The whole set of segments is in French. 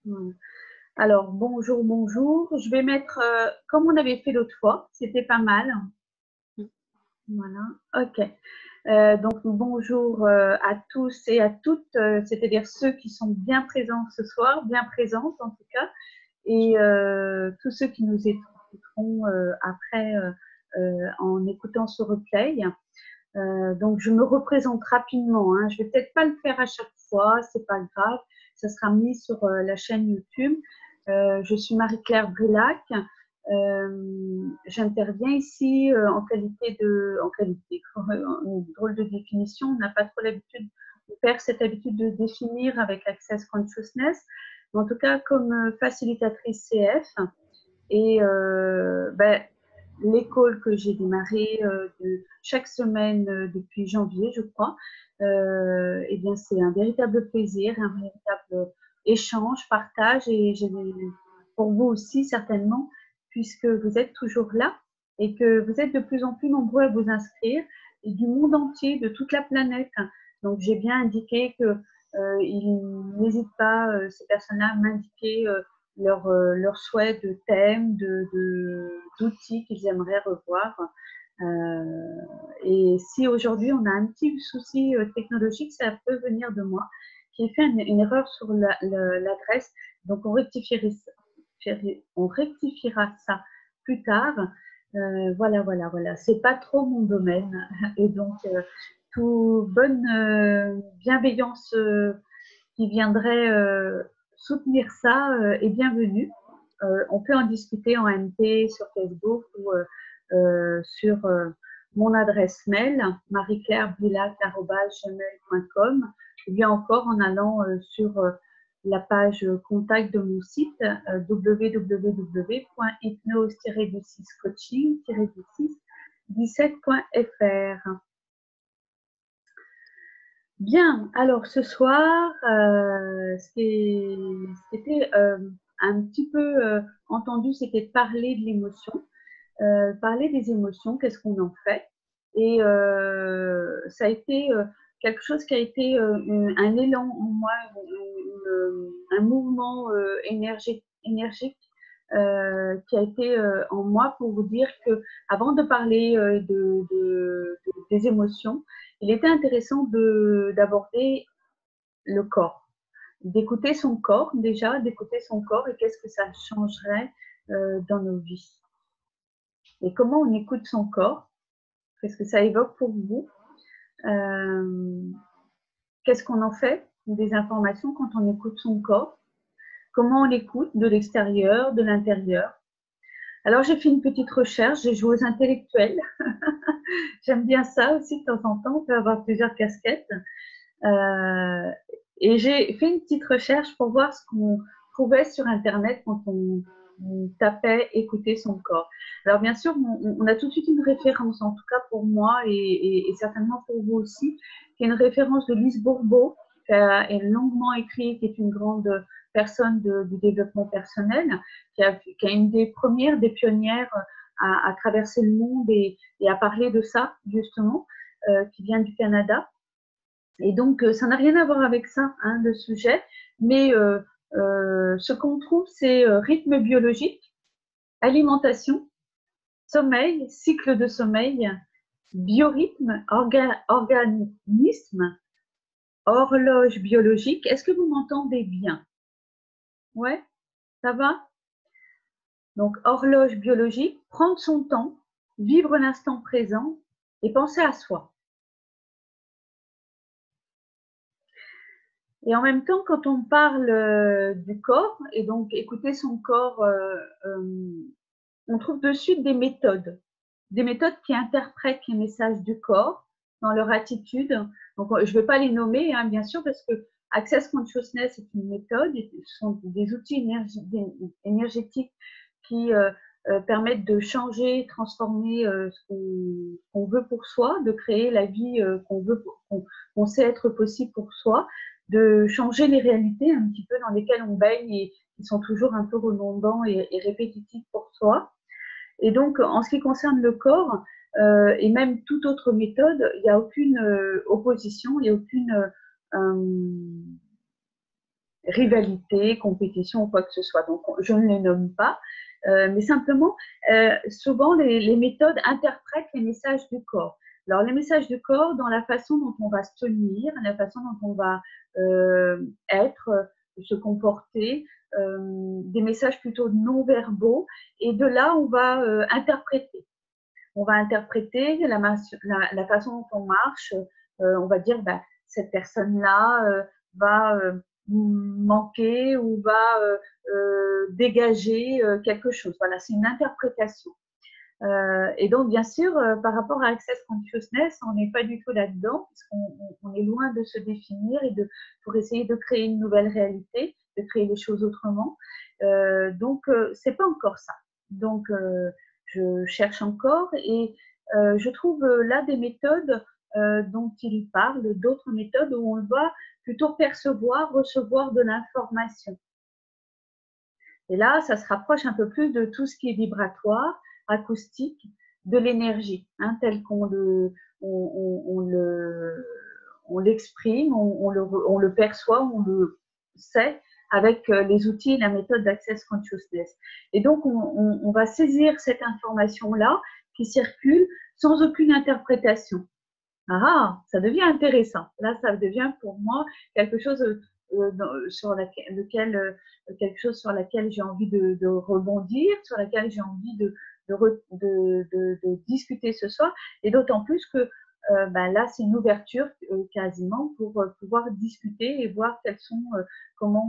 Voilà. Alors, bonjour, bonjour. Je vais mettre, comme on avait fait l'autre fois, c'était pas mal. Mmh. Voilà, ok. Donc, bonjour à tous et à toutes, c'est-à-dire ceux qui sont bien présents ce soir, bien présentes en tout cas, et tous ceux qui nous écouteront après en écoutant ce replay. Donc, je me représente rapidement, hein. Je vais peut-être pas le faire à chaque fois, c'est pas grave. Ça sera mis sur la chaîne YouTube. Je suis Marie-Claire Brillac. J'interviens ici en qualité, une drôle de définition. On n'a pas trop l'habitude de faire cette habitude de définir avec Access Consciousness. Mais en tout cas, comme facilitatrice CF. Et l'école que j'ai démarrée chaque semaine depuis janvier, je crois, eh bien, c'est un véritable plaisir, un véritable échange, partage, et pour vous aussi certainement, puisque vous êtes toujours là et que vous êtes de plus en plus nombreux à vous inscrire, et du monde entier, de toute la planète. Donc, j'ai bien indiqué que ils n'hésitent pas, ces personnes-là, à m'indiquer leur souhait de thème, d'outils qu'ils aimeraient revoir. Et si aujourd'hui on a un petit souci technologique, ça peut venir de moi, qui ai fait une erreur sur l'adresse. Donc on rectifiera ça plus tard. Voilà. C'est pas trop mon domaine. Et donc, toute bonne bienveillance qui viendrait soutenir ça est bienvenue. On peut en discuter en MP sur Facebook ou sur mon adresse mail marieclairebrillac@gmail.com, ou bien encore en allant sur la page contact de mon site www.hypnose-coaching-17.fr. Bien, alors ce soir, ce qui était un petit peu entendu, c'était de parler de l'émotion, parler des émotions, qu'est-ce qu'on en fait. Et ça a été quelque chose qui a été un élan en moi, un mouvement énergique qui a été en moi pour vous dire que, avant de parler des émotions, il était intéressant d'aborder le corps, d'écouter son corps déjà, d'écouter son corps et qu'est-ce que ça changerait dans nos vies. Et comment on écoute son corps, qu'est-ce que ça évoque pour vous, qu'est-ce qu'on en fait des informations quand on écoute son corps, comment on l'écoute de l'extérieur, de l'intérieur. Alors j'ai fait une petite recherche, j'ai joué aux intellectuels. J'aime bien ça aussi de temps en temps, on peut avoir plusieurs casquettes. Et j'ai fait une petite recherche pour voir ce qu'on trouvait sur Internet quand on tapait écouter son corps. Alors bien sûr, on a tout de suite une référence, en tout cas pour moi et certainement pour vous aussi, qui est une référence de Lise Bourbeau, qui a longuement écrit, qui est une grande personne du développement personnel, qui a une des premières, des pionnières à traverser le monde et à parler de ça, justement, qui vient du Canada. Et donc, ça n'a rien à voir avec ça, hein, le sujet, mais ce qu'on trouve, c'est rythme biologique, alimentation, sommeil, cycle de sommeil, biorhythme, organisme, horloge biologique. Est-ce que vous m'entendez bien? Ouais, ça va? Donc, horloge biologique, prendre son temps, vivre l'instant présent et penser à soi. Et en même temps, quand on parle du corps, et donc écouter son corps, on trouve de suite des méthodes qui interprètent les messages du corps dans leur attitude. Donc, je ne vais pas les nommer, hein, bien sûr, parce que Access Consciousness est une méthode, ce sont des outils énergétiques qui permettent de changer, transformer ce qu'on veut pour soi, de créer la vie qu'on sait être possible pour soi, de changer les réalités un petit peu dans lesquelles on baigne et qui sont toujours un peu redondants et répétitifs pour soi. Et donc, en ce qui concerne le corps, et même toute autre méthode, il n'y a aucune opposition, il n'y a aucune rivalité, compétition ou quoi que ce soit. Donc, je ne les nomme pas, mais simplement, souvent, les méthodes interprètent les messages du corps. Alors, les messages du corps, dans la façon dont on va se tenir, la façon dont on va être, se comporter, des messages plutôt non-verbaux, et de là, on va interpréter. On va interpréter la façon dont on marche. On va dire, ben, cette personne-là va manquer ou va dégager quelque chose. Voilà, c'est une interprétation. Et donc, bien sûr, par rapport à Access Consciousness, on n'est pas du tout là-dedans, parce qu'on est loin de se définir et pour essayer de créer une nouvelle réalité, de créer les choses autrement. Donc, c'est pas encore ça. Donc, je cherche encore et je trouve là des méthodes dont il parle, d'autres méthodes où on va plutôt percevoir, recevoir de l'information. Et là, ça se rapproche un peu plus de tout ce qui est vibratoire, acoustique, de l'énergie, hein, tel qu'on l'exprime, on le perçoit, on le sait avec les outils et la méthode d'Access Consciousness. Et donc, on va saisir cette information-là qui circule sans aucune interprétation. Ah, ça devient intéressant. Là, ça devient pour moi quelque chose sur quelque chose sur laquelle j'ai envie de rebondir, sur laquelle j'ai envie de discuter ce soir. Et d'autant plus que ben là, c'est une ouverture quasiment pour pouvoir discuter et voir comment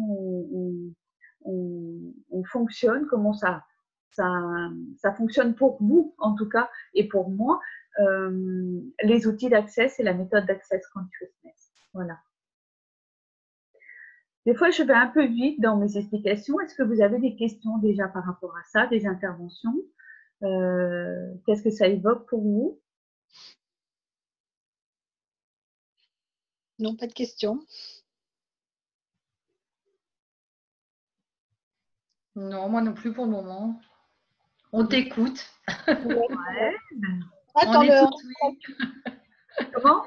on fonctionne, comment ça fonctionne pour vous en tout cas et pour moi. Les outils d'accès et la méthode d'Access Consciousness. Voilà. Des fois, je vais un peu vite dans mes explications. Est-ce que vous avez des questions déjà par rapport à ça, des interventions? Qu'est-ce que ça évoque pour vous? Non, pas de questions. Non, moi non plus pour le moment. On t'écoute. Ouais. Attends, Comment?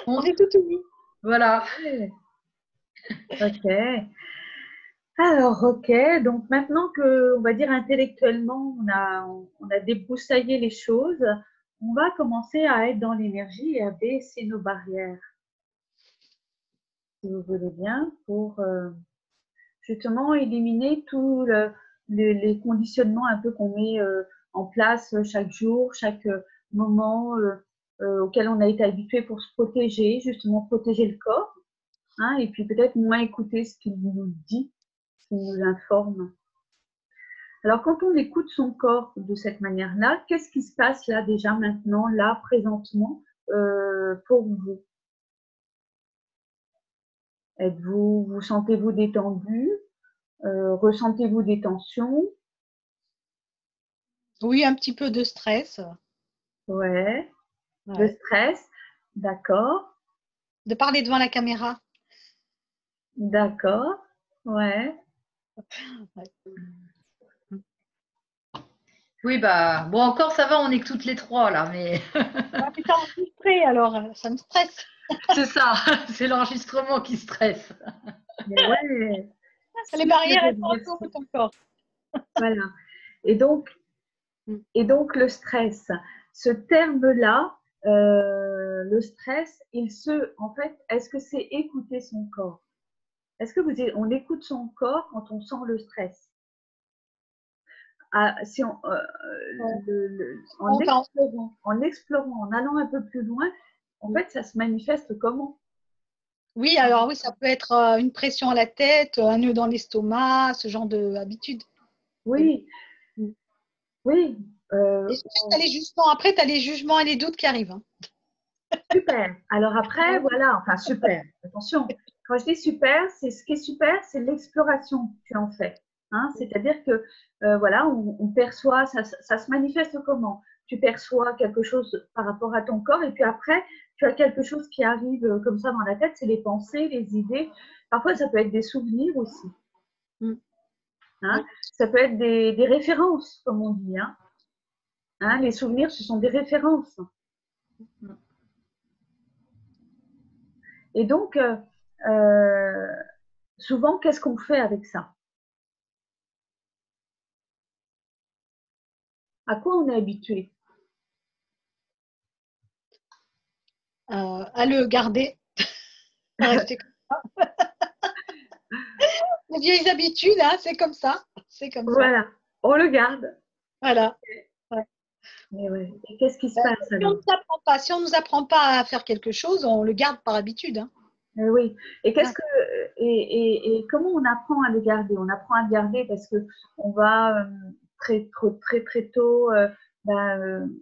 On est tout oui. Voilà. Ok. Alors, ok. Donc maintenant que, on va dire intellectuellement, on a débroussaillé les choses, on va commencer à être dans l'énergie et à baisser nos barrières. Si vous voulez bien, pour justement éliminer tous les conditionnements un peu qu'on met en place chaque jour, chaque moment auquel on a été habitué pour se protéger, justement protéger le corps, hein, et puis peut-être moins écouter ce qu'il nous dit, ce qu'il nous informe. Alors quand on écoute son corps de cette manière-là, qu'est-ce qui se passe là déjà maintenant, là, présentement, pour vous? Vous sentez-vous détendu? Ressentez-vous des tensions? Oui, un petit peu de stress. Ouais. De stress, d'accord. De parler devant la caméra. D'accord, ouais. Oui, bah, bon, encore ça va, on est que toutes les trois là, mais. Mais t'es enregistré alors, ça me stresse. C'est ça, c'est l'enregistrement qui stresse. Mais ouais. Les barrières, elles sont autour de ton corps. Voilà. Et donc le stress, ce terme-là, le stress, en fait, est-ce que c'est écouter son corps? Est-ce que on écoute son corps quand on sent le stress? Si on, en explorant, en allant un peu plus loin, en fait, ça se manifeste comment? Oui, alors oui, ça peut être une pression à la tête, un nœud dans l'estomac, ce genre d'habitude. Oui, oui. Après, tu as les jugements et les doutes qui arrivent. Hein. Super. Alors après, voilà, enfin super. Attention, quand je dis super, ce qui est super, c'est l'exploration que tu en fais. Hein, c'est-à-dire que voilà, on perçoit, ça se manifeste comment? Tu perçois quelque chose par rapport à ton corps et puis après, tu as quelque chose qui arrive comme ça dans la tête, c'est les pensées, les idées. Parfois, ça peut être des souvenirs aussi. Hein, ça peut être des références, comme on dit. Hein, les souvenirs, ce sont des références. Et donc, souvent, qu'est-ce qu'on fait avec ça? À quoi on est habitué? À le garder, à rester comme les vieilles habitudes, hein, c'est comme ça. C'est comme ça. Voilà, on le garde. Voilà. Ouais. Mais ouais. Et qu'est-ce qui se passe Si on alors? nous apprend pas, si on nous apprend pas à faire quelque chose, on le garde par habitude. Hein. Oui. Et Ouais. et comment on apprend à le garder? On apprend à le garder parce que on va très tôt,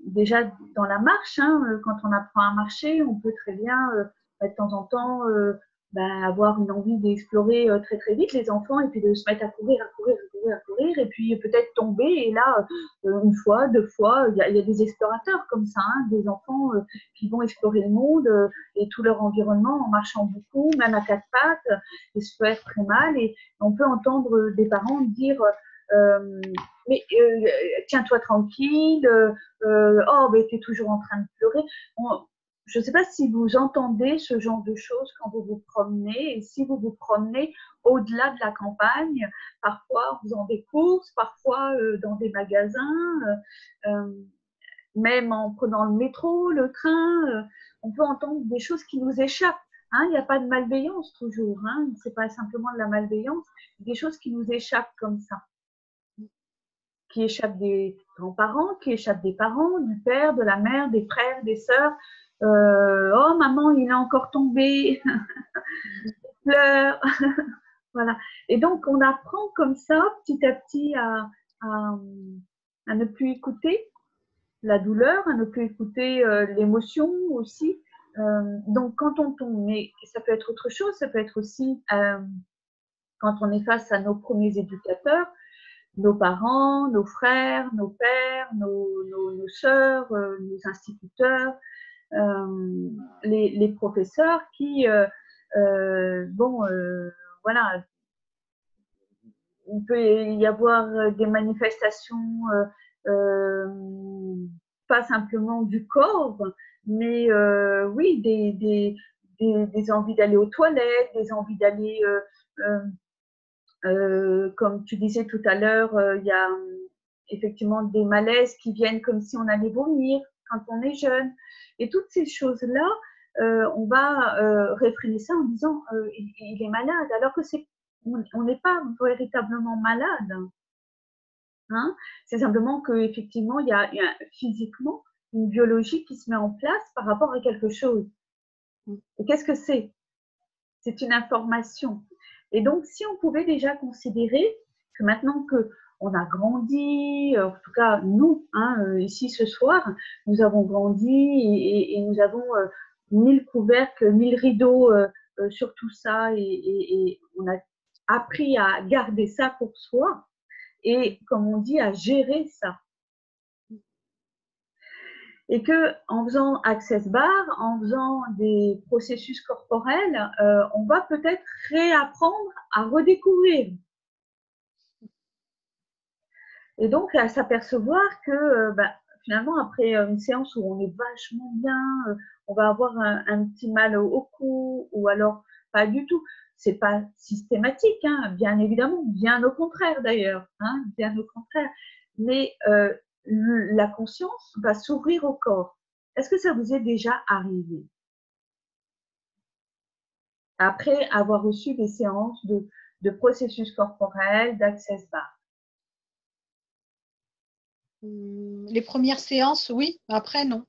déjà dans la marche, hein, quand on apprend à marcher, on peut très bien de temps en temps avoir une envie d'explorer très vite les enfants et puis de se mettre à courir et puis peut-être tomber et là une fois, deux fois, il y a des explorateurs comme ça, hein, des enfants qui vont explorer le monde et tout leur environnement en marchant beaucoup, même à quatre pattes, et se faire très mal. Et on peut entendre des parents dire mais tiens-toi tranquille, oh, mais tu es toujours en train de pleurer. Je ne sais pas si vous entendez ce genre de choses quand vous vous promenez, et si vous vous promenez au-delà de la campagne, parfois en faisant des courses, parfois dans des magasins, même en prenant le métro, le train, on peut entendre des choses qui nous échappent. Hein, il n'y a pas de malveillance toujours, hein, ce n'est pas simplement de la malveillance, des choses qui nous échappent comme ça, qui échappent des grands-parents, qui échappent des parents, du père, de la mère, des frères, des sœurs. Oh maman, il est encore tombé, il pleure. Voilà. Et donc on apprend comme ça, petit à petit, à, à ne plus écouter la douleur, à ne plus écouter l'émotion aussi. Donc quand on tombe, mais ça peut être autre chose, ça peut être aussi quand on est face à nos premiers éducateurs, nos parents, nos frères, nos pères, nos sœurs, nos instituteurs, les professeurs qui, voilà, il peut y avoir des manifestations, pas simplement du corps, mais oui, des envies d'aller aux toilettes, des envies d'aller, comme tu disais tout à l'heure, il y a effectivement des malaises qui viennent comme si on allait vomir quand on est jeune. Et toutes ces choses-là, on va réfréner ça en disant il est malade, alors que on n'est pas véritablement malade. Hein. C'est simplement qu'effectivement, il y a physiquement une biologie qui se met en place par rapport à quelque chose. Et qu'est-ce que c'est? C'est une information. Et donc, si on pouvait déjà considérer que maintenant qu'on a grandi, en tout cas nous, hein, ici ce soir, nous avons grandi et nous avons mis le couvercle, mis le rideau sur tout ça et on a appris à garder ça pour soi et, comme on dit, à gérer ça. Et que en faisant Access Bar, en faisant des processus corporels, on va peut-être réapprendre à redécouvrir. Et donc à s'apercevoir que finalement après une séance où on est vachement bien, on va avoir un petit mal au cou ou alors pas du tout. C'est pas systématique, hein, bien évidemment, bien au contraire d'ailleurs, hein, bien au contraire. Mais la conscience va s'ouvrir au corps. Est-ce que ça vous est déjà arrivé? Après avoir reçu des séances de processus corporel, d'Access Bar? Les premières séances, oui. Après, non.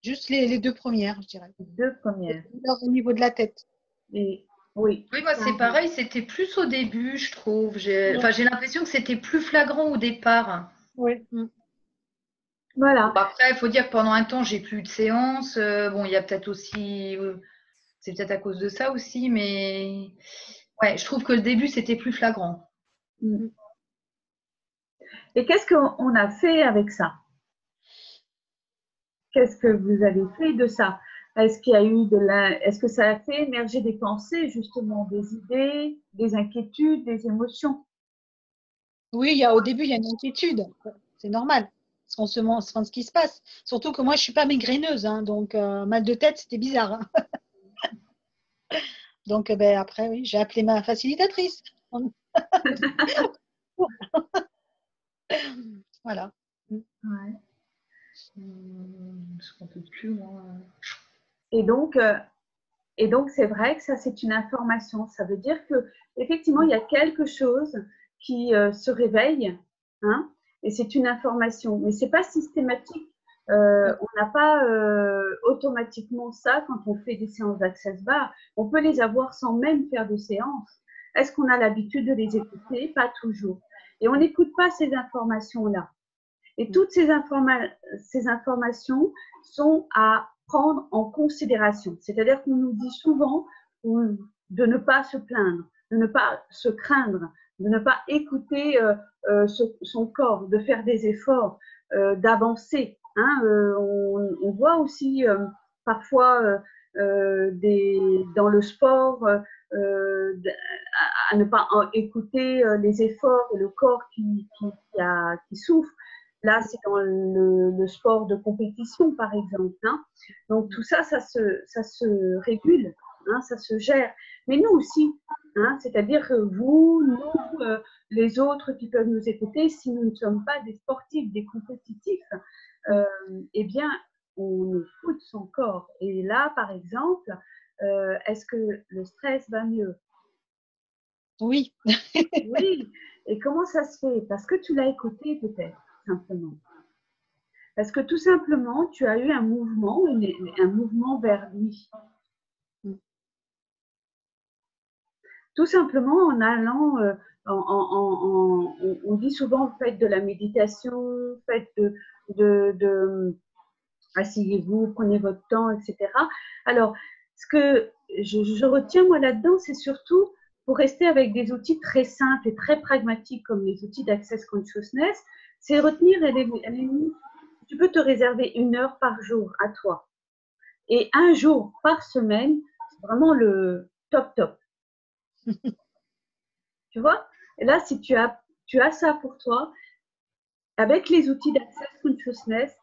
Juste les deux premières, je dirais. Les deux premières. Au niveau de la tête. Et, oui. Oui, moi c'est pareil, c'était plus au début, je trouve. J'ai l'impression que c'était plus flagrant au départ. Oui. Voilà. Bon, après, il faut dire que pendant un temps, j'ai plus eu de séance. Bon, il y a peut-être aussi, c'est peut-être à cause de ça aussi, mais ouais, je trouve que le début, c'était plus flagrant. Et qu'est-ce qu'on a fait avec ça? Qu'est-ce que vous avez fait de ça? Est-ce qu'il y a eu est-ce que ça a fait émerger des pensées, justement, des idées, des inquiétudes, des émotions? Oui, au début, il y a une inquiétude. C'est normal. Parce qu'on se demande ce qui se passe. Surtout que moi, je ne suis pas migraineuse. Hein, donc, mal de tête, c'était bizarre. Hein. Donc, ben, après, oui, j'ai appelé ma facilitatrice. Voilà. Ouais. Je ne peux plus, moi. Et donc, c'est vrai que ça, c'est une information. Ça veut dire que effectivement, il y a quelque chose qui se réveille, hein, et c'est une information. Mais c'est pas systématique. On n'a pas automatiquement ça quand on fait des séances d'Access Bar. On peut les avoir sans même faire de séance. Est-ce qu'on a l'habitude de les écouter? Pas toujours. Et on n'écoute pas ces informations-là. Et toutes ces informations sont à prendre en considération. C'est-à-dire qu'on nous dit souvent de ne pas se plaindre, de ne pas se craindre, de ne pas écouter son corps, de faire des efforts, d'avancer. Hein. On voit aussi parfois dans le sport à ne pas écouter les efforts et le corps qui souffre. Là, c'est dans le sport de compétition, par exemple. Hein. Donc, tout ça, ça se régule, hein, ça se gère. Mais nous aussi, hein, c'est-à-dire que vous, nous, les autres qui peuvent nous écouter, si nous ne sommes pas des sportifs, des compétitifs, eh bien, on écoute son corps. Et là, par exemple, est-ce que le stress va mieux? Oui. Oui. Et comment ça se fait? Parce que tu l'as écouté peut-être, simplement. Parce que tout simplement, tu as eu un mouvement vers lui. Tout simplement en allant, on dit souvent faites de la méditation, faites asseyez-vous, prenez votre temps, etc. Alors, ce que je retiens moi là-dedans, c'est surtout pour rester avec des outils très simples et très pragmatiques comme les outils d'Access Consciousness, c'est retenir, tu peux te réserver 1 heure par jour à toi. Et 1 jour par semaine, c'est vraiment le top. Tu vois? Et là, si tu as ça pour toi, avec les outils d'Access Consciousness,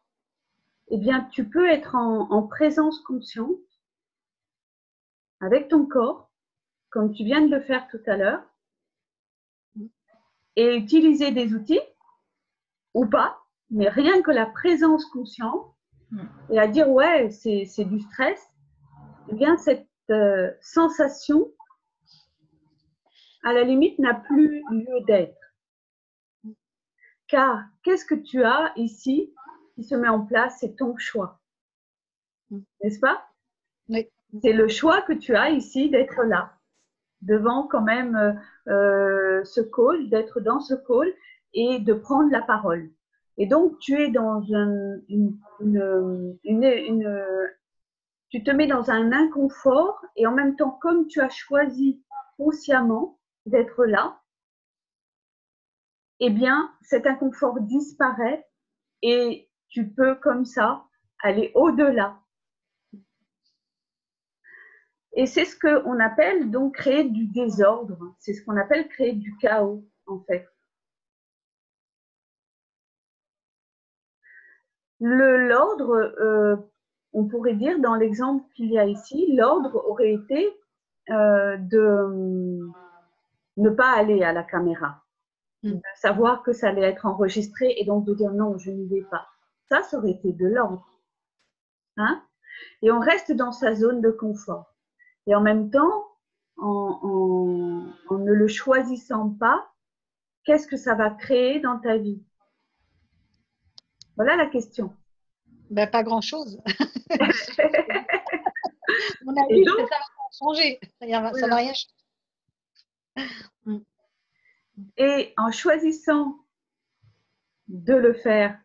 eh bien, tu peux être en présence consciente avec ton corps, comme tu viens de le faire tout à l'heure, et utiliser des outils, ou pas, mais rien que la présence consciente, et à dire, ouais, c'est du stress, eh bien, cette sensation, à la limite, n'a plus lieu d'être. Car qu'est-ce que tu as ici qui se met en place? C'est ton choix. N'est-ce pas? Oui. C'est le choix que tu as ici d'être là, devant quand même ce call, d'être dans ce call et de prendre la parole. Et donc, tu es dans tu te mets dans un inconfort et en même temps, comme tu as choisi consciemment d'être là, eh bien, cet inconfort disparaît et tu peux comme ça aller au-delà. Et c'est ce qu'on appelle donc créer du désordre. C'est ce qu'on appelle créer du chaos, en fait. L'ordre, on pourrait dire dans l'exemple qu'il y a ici, l'ordre aurait été de ne pas aller à la caméra, de savoir que ça allait être enregistré et donc de dire non, je n'y vais pas. Ça aurait été de l'ordre. Hein? Et on reste dans sa zone de confort. Et en même temps, en ne le choisissant pas, qu'est-ce que ça va créer dans ta vie? Voilà la question. Ben, pas grand-chose. Mon avis, ça va changer. Ça va rien changer. Et en choisissant de le faire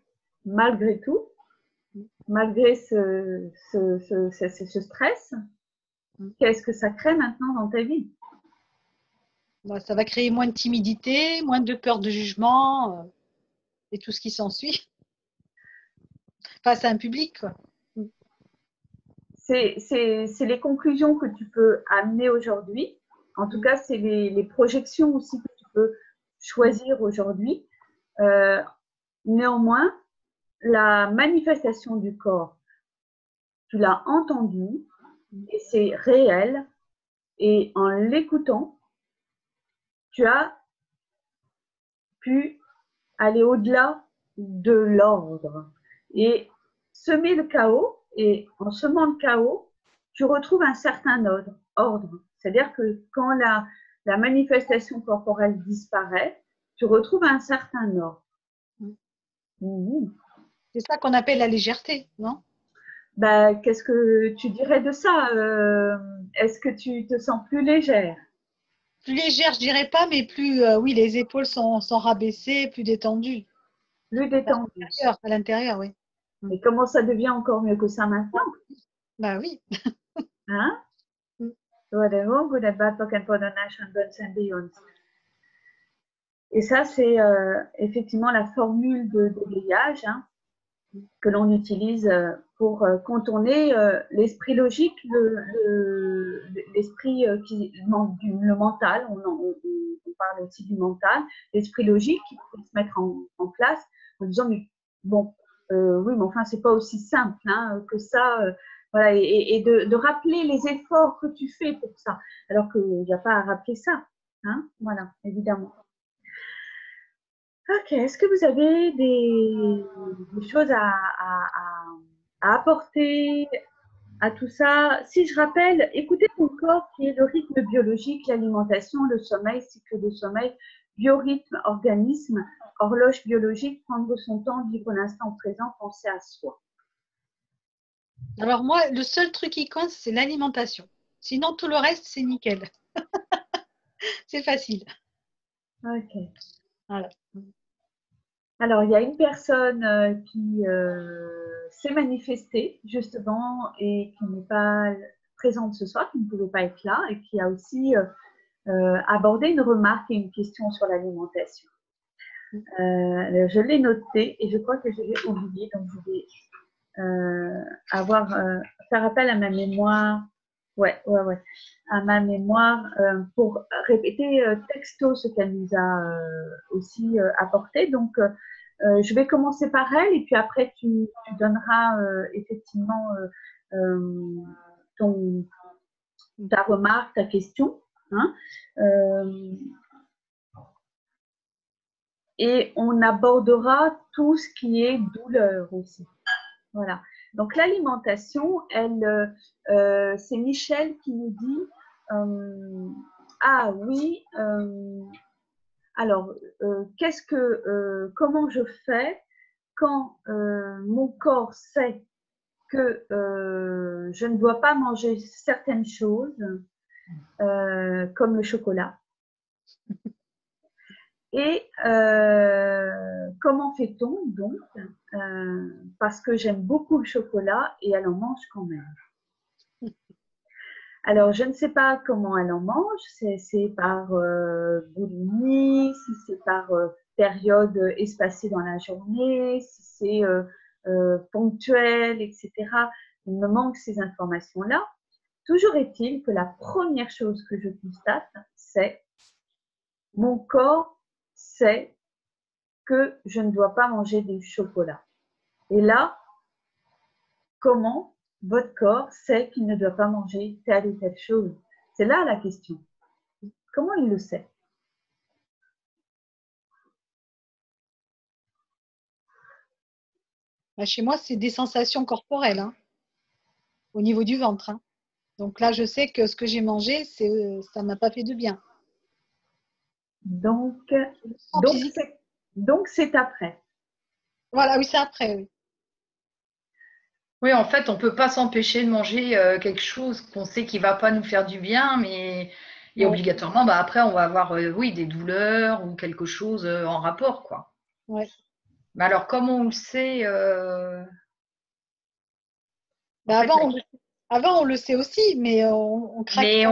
malgré tout, malgré ce stress, qu'est-ce que ça crée maintenant dans ta vie? Ça va créer moins de timidité, moins de peur de jugement et tout ce qui s'ensuit face à un public, quoi. C'est les conclusions que tu peux amener aujourd'hui. En tout cas, c'est les projections aussi que tu peux choisir aujourd'hui. Néanmoins, la manifestation du corps, tu l'as entendu et c'est réel. Et en l'écoutant, tu as pu aller au-delà de l'ordre et semer le chaos. Et en semant le chaos, tu retrouves un certain ordre. C'est-à-dire que quand la manifestation corporelle disparaît, tu retrouves un certain ordre. Mmh. C'est ça qu'on appelle la légèreté, non? Ben, qu'est-ce que tu dirais de ça? Est-ce que tu te sens plus légère? Plus légère, je dirais pas, mais plus, oui, les épaules sont rabaissées, plus détendues. Plus détendue. À l'intérieur, oui. Et comment ça devient encore mieux que ça maintenant? Bah oui. Hein? Et ça, c'est effectivement la formule de déblayage que l'on utilise pour contourner l'esprit logique, l'esprit le mental. On parle aussi du mental, l'esprit logique qui peut se mettre en place en disant mais bon, oui, mais enfin c'est pas aussi simple que ça. Voilà, et de rappeler les efforts que tu fais pour ça, alors qu'il n'y a pas à rappeler ça. Voilà, évidemment. Ok, est-ce que vous avez des choses à apporter à tout ça? Si je rappelle, écoutez ton corps qui est le rythme biologique, l'alimentation, le sommeil, cycle de sommeil, biorhythme, organisme, horloge biologique, prendre son temps, vivre l'instant présent, penser à soi. Alors moi, le seul truc qui compte, c'est l'alimentation. Sinon, tout le reste, c'est nickel. C'est facile. Ok. Voilà. Alors, il y a une personne qui s'est manifestée justement et qui n'est pas présente ce soir, qui ne pouvait pas être là et qui a aussi abordé une remarque et une question sur l'alimentation. Je l'ai noté et je crois que je l'ai oublié, donc je vais faire appel à ma mémoire. Ouais, à ma mémoire pour répéter texto ce qu'elle nous a aussi apporté. Donc, je vais commencer par elle et puis après, tu donneras effectivement ta remarque, ta question. Et on abordera tout ce qui est douleur aussi. Voilà. Donc l'alimentation, c'est Michel qui nous dit ah oui, alors comment je fais quand mon corps sait que je ne dois pas manger certaines choses comme le chocolat. Et comment fait-on donc parce que j'aime beaucoup le chocolat et elle en mange quand même. Alors, je ne sais pas comment elle en mange, c'est par boulimie, si c'est par période espacée dans la journée, si c'est ponctuel, etc. Il me manque ces informations-là. Toujours est-il que la première chose que je constate, c'est mon corps sait que je ne dois pas manger du chocolat. Et là, comment votre corps sait qu'il ne doit pas manger telle ou telle chose? C'est là la question. Comment il le sait? Chez moi, c'est des sensations corporelles, au niveau du ventre. Donc là, je sais que ce que j'ai mangé, ça ne m'a pas fait de bien. Donc c'est après. Voilà, oui, c'est après, oui. Oui, en fait, on ne peut pas s'empêcher de manger quelque chose qu'on sait qui ne va pas nous faire du bien, mais et obligatoirement, après, on va avoir oui, des douleurs ou quelque chose en rapport, quoi. Ouais. Mais alors, comment on le sait avant, on le sait aussi, mais on craque. Mais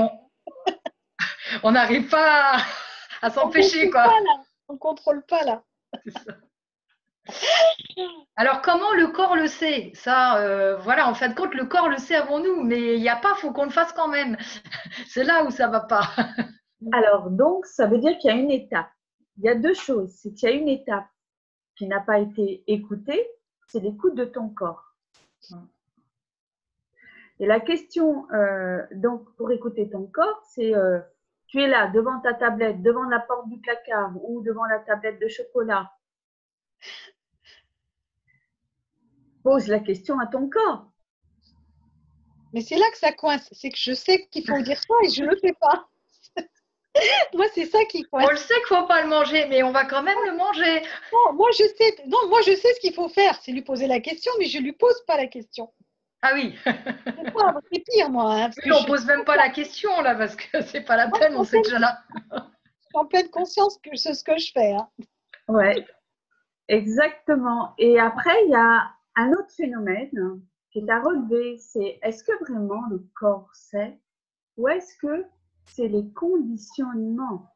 on n'arrive pas à s'empêcher, quoi. On ne contrôle pas, là. C'est ça. Alors, comment le corps le sait? Ça, voilà, en fin de compte, le corps le sait avant nous, mais il n'y a pas, il faut qu'on le fasse quand même. C'est là où ça ne va pas. Alors, donc, ça veut dire qu'il y a une étape. Il y a deux choses. C'est qu'il y a une étape qui n'a pas été écoutée, c'est l'écoute de ton corps. Et la question, donc, pour écouter ton corps, c'est tu es là, devant ta tablette, devant la porte du placard ou devant la tablette de chocolat. Pose la question à ton corps. Mais c'est là que ça coince. C'est que je sais qu'il faut dire ça et je ne le fais pas. Moi, c'est ça qui On coince. le sait qu'il ne faut pas le manger, mais on va quand même le manger. Non, moi, je sais ce qu'il faut faire. C'est lui poser la question, mais je ne lui pose pas la question. Ah oui. C'est pire, moi. Hein, parce Oui, que on je ne suis pose même pas la question là, parce que c'est pas la peine, on sait déjà là. en pleine conscience que c'est ce que je fais. Hein. Ouais, exactement. Et après, il y a un autre phénomène qui est à relever, c'est est-ce que vraiment le corps sait ou est-ce que c'est les conditionnements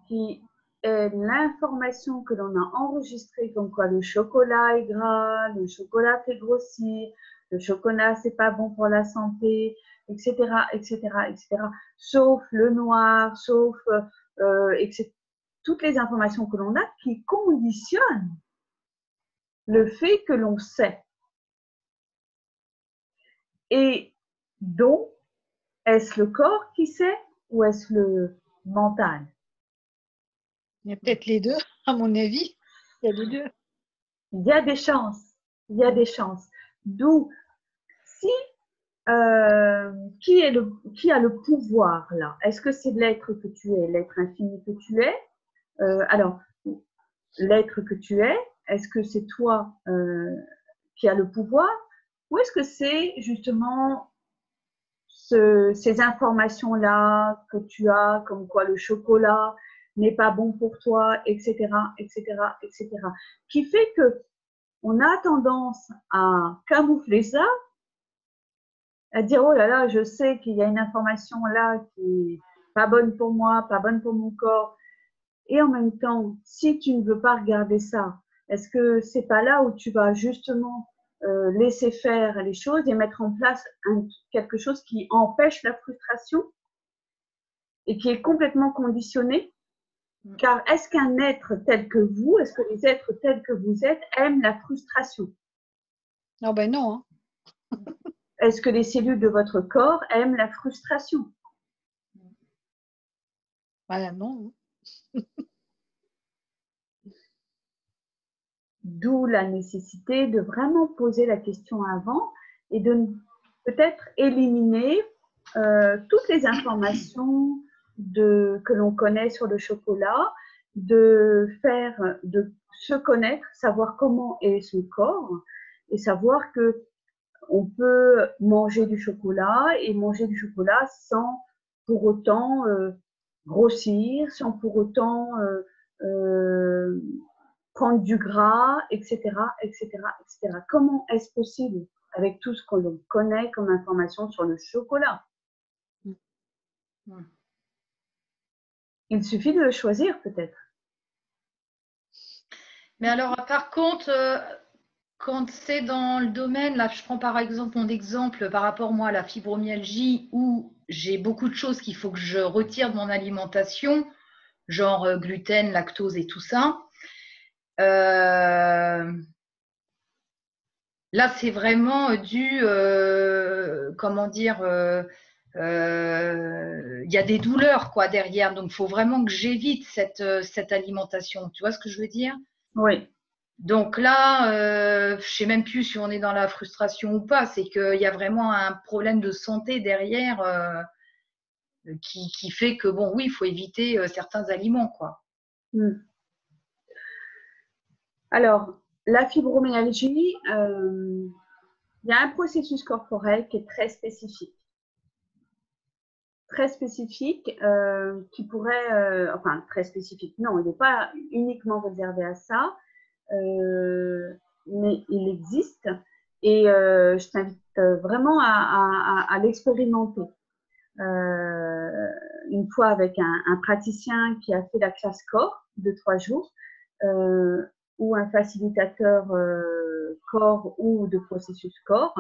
qui est l'information que l'on a enregistrée comme quoi le chocolat est gras, le chocolat fait grossir, le chocolat c'est pas bon pour la santé, etc., etc., etc. Sauf le noir, sauf etc. Toutes les informations que l'on a qui conditionnent le fait que l'on sait. Et donc, est-ce le corps qui sait ou est-ce le mental? Il y a peut-être les deux, à mon avis. Il y a les deux. Il y a des chances. Il y a des chances. D'où, si, qui a le pouvoir là? Est-ce que c'est l'être que tu es, l'être infini que tu es? Alors, l'être que tu es, est-ce que c'est toi qui as le pouvoir? Ou est-ce que c'est justement ces informations-là que tu as, comme quoi le chocolat n'est pas bon pour toi, etc., etc., etc., qui fait que on a tendance à camoufler ça, à dire oh là là, je sais qu'il y a une information là qui est pas bonne pour moi, pas bonne pour mon corps. Et en même temps, si tu ne veux pas regarder ça, est-ce que c'est pas là où tu vas justement laisser faire les choses et mettre en place quelque chose qui empêche la frustration et qui est complètement conditionné? Car est-ce qu'un être tel que vous, est-ce que les êtres tels que vous êtes aiment la frustration? Non, ben non. Hein. Est-ce que les cellules de votre corps aiment la frustration? Voilà, non. D'où la nécessité de vraiment poser la question avant et de peut-être éliminer toutes les informations que l'on connaît sur le chocolat, de se connaître, savoir comment est son corps et savoir que on peut manger du chocolat et manger du chocolat sans pour autant grossir, sans pour autant prendre du gras, etc., etc., etc. Comment est-ce possible avec tout ce que l'on connaît comme information sur le chocolat? Il suffit de le choisir peut-être. Mais alors, par contre, quand c'est dans le domaine, là, je prends par exemple mon exemple par rapport moi à la fibromyalgie où j'ai beaucoup de choses qu'il faut que je retire de mon alimentation, genre gluten, lactose et tout ça. Là, c'est vraiment dû, comment dire, il y a des douleurs quoi derrière, donc il faut vraiment que j'évite cette alimentation. Tu vois ce que je veux dire? Oui. Donc là, je ne sais même plus si on est dans la frustration ou pas, c'est qu'il y a vraiment un problème de santé derrière qui fait que, bon, oui, il faut éviter certains aliments, quoi. Alors, la fibromyalgie, il y a un processus corporel qui est très spécifique. Très spécifique, qui pourrait, enfin très spécifique, non, il n'est pas uniquement réservé à ça, mais il existe et je t'invite vraiment à l'expérimenter. Une fois avec un praticien qui a fait la classe corps de 3 jours ou un facilitateur corps ou de processus corps.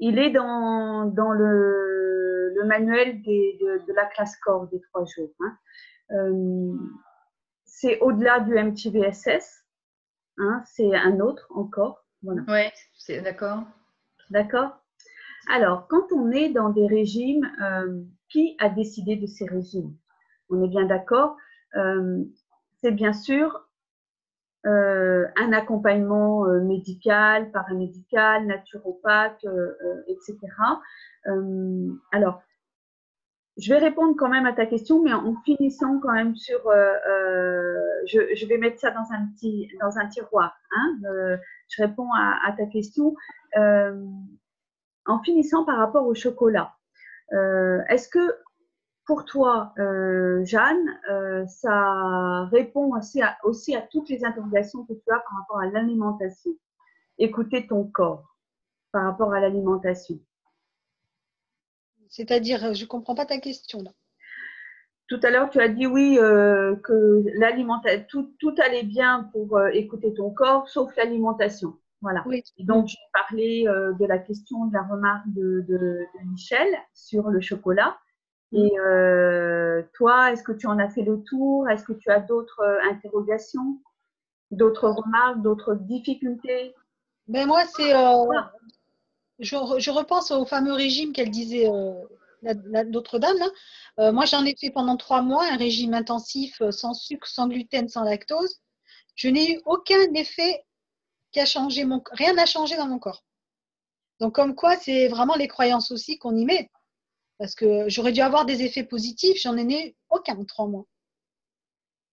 Il est dans le manuel de la classe corps des 3 jours. Hein. C'est au-delà du MTVSS, hein, c'est un autre encore. Voilà. Oui, c'est d'accord. D'accord? Alors, quand on est dans des régimes, qui a décidé de ces régimes? On est bien d'accord? C'est bien sûr un accompagnement médical, paramédical, naturopathe, etc. Alors, je vais répondre quand même à ta question, mais en finissant quand même sur, je vais mettre ça dans un tiroir. Hein, je réponds à ta question. En finissant par rapport au chocolat, est-ce que pour toi, Jeanne, ça répond aussi à toutes les interrogations que tu as par rapport à l'alimentation? Écouter ton corps par rapport à l'alimentation. C'est-à-dire, je ne comprends pas ta question là. Tout à l'heure, tu as dit oui, que tout allait bien pour écouter ton corps, sauf l'alimentation. Voilà. Oui. Et donc, j'ai parlé de la question, de la remarque de Michel sur le chocolat. Et toi, est-ce que tu en as fait le tour? Est-ce que tu as d'autres interrogations, d'autres remarques, d'autres difficultés? Ben moi, c'est, je repense au fameux régime qu'elle disait, l'autre dame là. Moi, j'en ai fait pendant 3 mois un régime intensif sans sucre, sans gluten, sans lactose. Je n'ai eu aucun effet qui a changé rien n'a changé dans mon corps. Donc, comme quoi, c'est vraiment les croyances aussi qu'on y met. Parce que j'aurais dû avoir des effets positifs, j'en ai eu aucun en 3 mois.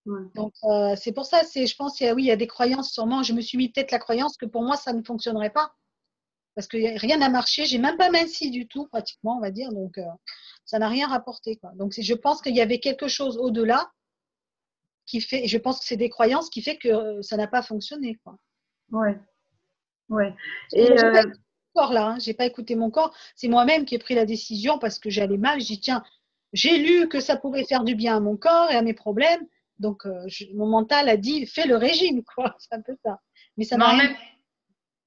Ouais. Donc, c'est pour ça, je pense, oui, il y a des croyances sûrement. Je me suis mis peut-être la croyance que pour moi, ça ne fonctionnerait pas. Parce que rien n'a marché. J'ai même pas minci du tout, pratiquement, on va dire. Donc, ça n'a rien rapporté, quoi. Donc, je pense qu'il y avait quelque chose au-delà qui fait, je pense que c'est des croyances qui fait que ça n'a pas fonctionné, quoi. Ouais. Ouais. Et j'ai pas écouté mon corps là, hein. J'ai pas écouté mon corps. C'est moi-même qui ai pris la décision parce que j'allais mal. Je dis tiens, j'ai lu que ça pouvait faire du bien à mon corps et à mes problèmes. Donc, mon mental a dit fais le régime, quoi. C'est un peu ça. Mais ça Mais n'a rien.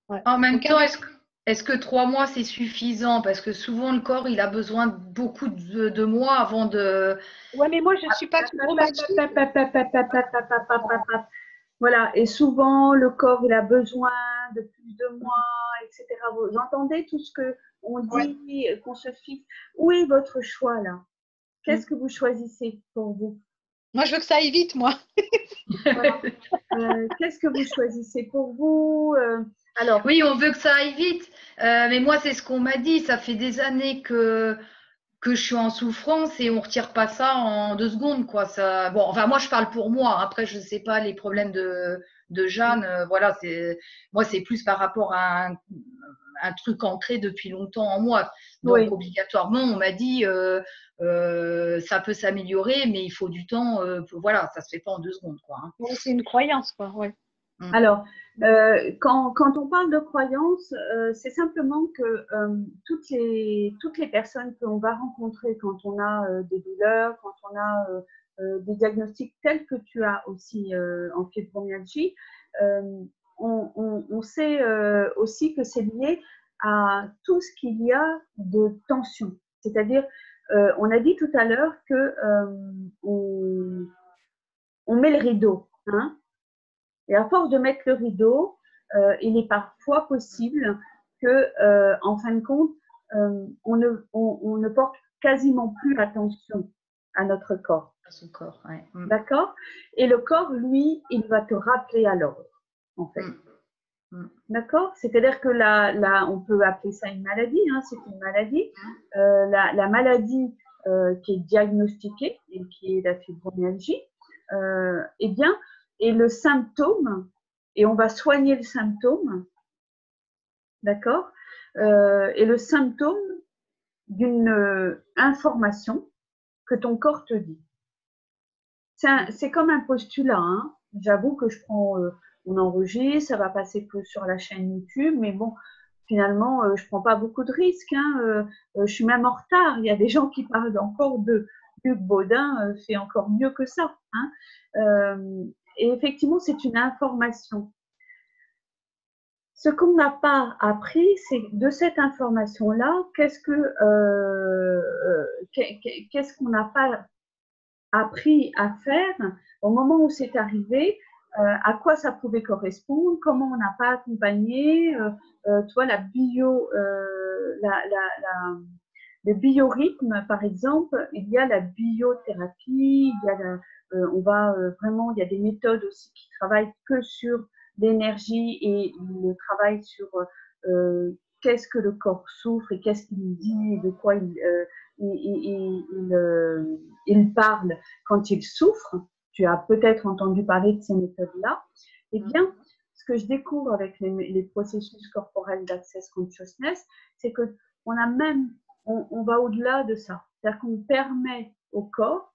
Ouais. en même Aucun temps, effet. est-ce que 3 mois, c'est suffisant? Parce que souvent, le corps, il a besoin de beaucoup de mois avant de… Ouais, mais moi, je ne suis pas fibromyalgique. Voilà, et souvent le corps il a besoin de plus de mois, etc. Vous entendez tout ce que on Ouais. dit, qu'on se fixe. Où est votre choix là? Mm. Qu'est-ce que vous choisissez pour vous? Moi, je veux que ça aille vite, moi. Voilà. Qu'est-ce que vous choisissez pour vous? Alors, Oui, on veut que ça aille vite. Mais moi, c'est ce qu'on m'a dit. Ça fait des années que je suis en souffrance et on retire pas ça en 2 secondes, quoi. Ça, bon, enfin, moi, je parle pour moi. Après, je ne sais pas les problèmes de Jeanne. Voilà, moi, c'est plus par rapport à un truc ancré depuis longtemps en moi. Donc, oui, obligatoirement, on m'a dit, ça peut s'améliorer, mais il faut du temps. Voilà, ça se fait pas en 2 secondes, quoi. Hein. Ouais, c'est une croyance, quoi. Ouais. alors, quand on parle de croyance, c'est simplement que toutes les personnes que l'on va rencontrer quand on a des douleurs, quand on a des diagnostics tels que tu as aussi en fibromyalgie, euh, on sait aussi que c'est lié à tout ce qu'il y a de tension. C'est-à-dire, on a dit tout à l'heure que on met le rideau, hein. Et à force de mettre le rideau, il est parfois possible que, en fin de compte, on ne porte quasiment plus attention à notre corps. À son corps, ouais. D'accord? Et le corps, lui, il va te rappeler à l'ordre, en fait. D'accord? C'est-à-dire que là, on peut appeler ça une maladie, hein, c'est une maladie. La maladie qui est diagnostiquée et qui est la fibromyalgie, eh bien, et le symptôme, et on va soigner le symptôme, d'accord? Et le symptôme d'une information que ton corps te dit. C'est comme un postulat, hein. J'avoue que on enregistre, ça va passer que sur la chaîne YouTube, mais bon, finalement, je prends pas beaucoup de risques, hein. Je suis même en retard. Il y a des gens qui parlent encore de Hugues Baudin fait encore mieux que ça, hein. Et effectivement, c'est une information. Ce qu'on n'a pas appris, c'est de cette information-là, qu'est-ce qu'on n'a pas appris à faire au moment où c'est arrivé, à quoi ça pouvait correspondre, comment on n'a pas accompagné, tu vois, le biorhythme, par exemple, il y a la biothérapie, il y a on va vraiment, il y a des méthodes aussi qui travaillent que sur l'énergie et le travail sur qu'est-ce que le corps souffre et qu'est-ce qu'il dit et de quoi il parle quand il souffre. Tu as peut-être entendu parler de ces méthodes-là. Eh bien, ce que je découvre avec les processus corporels d'Access Consciousness, c'est que on va au-delà de ça. C'est-à-dire qu'on permet au corps,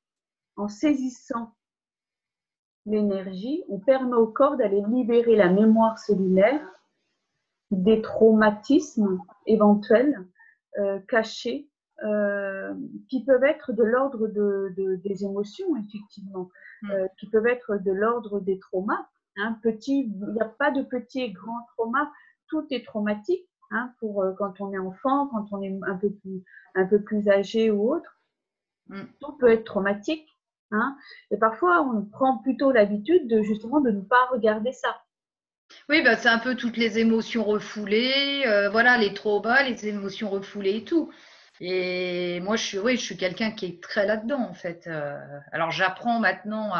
en saisissant l'énergie, on permet au corps d'aller libérer la mémoire cellulaire des traumatismes éventuels cachés qui peuvent être de l'ordre des émotions, effectivement, qui peuvent être de l'ordre des traumas. Hein, il n'y a pas de petits et grands traumas, tout est traumatique. Hein, pour quand on est enfant, quand on est un peu plus âgé ou autre, tout peut être traumatique. Hein, et parfois, on prend plutôt l'habitude justement de ne pas regarder ça. Oui, bah, c'est un peu toutes les émotions refoulées, voilà, les traumas, les émotions refoulées et tout. Et moi, je suis quelqu'un qui est très là-dedans, en fait. Alors, j'apprends maintenant